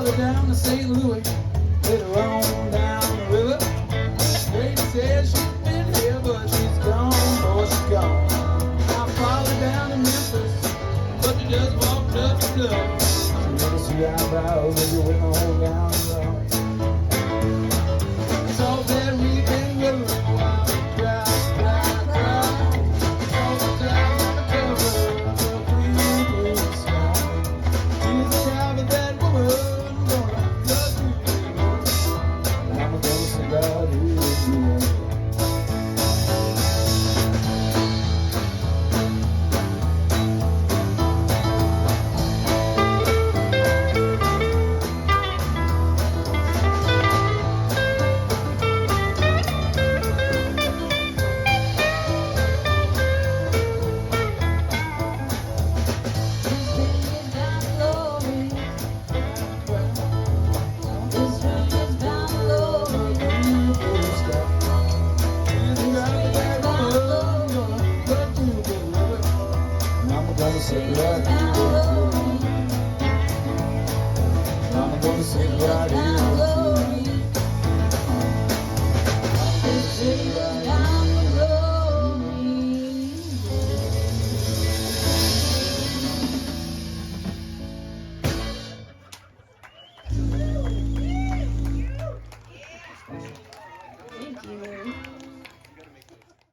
followed down to St. Louis, later on down the river. Lady said she's been here, but she's gone, oh, she's gone. I followed down to Memphis, but you just walked up the bluff. She never see eyebrows as you with my whole gown around. Saw that weekend road while we cried. Saw the clouds on the cover of the blue sky. She's the child of that woman, gonna love you, and I'm gonna say God is good. I'm gonna say right here.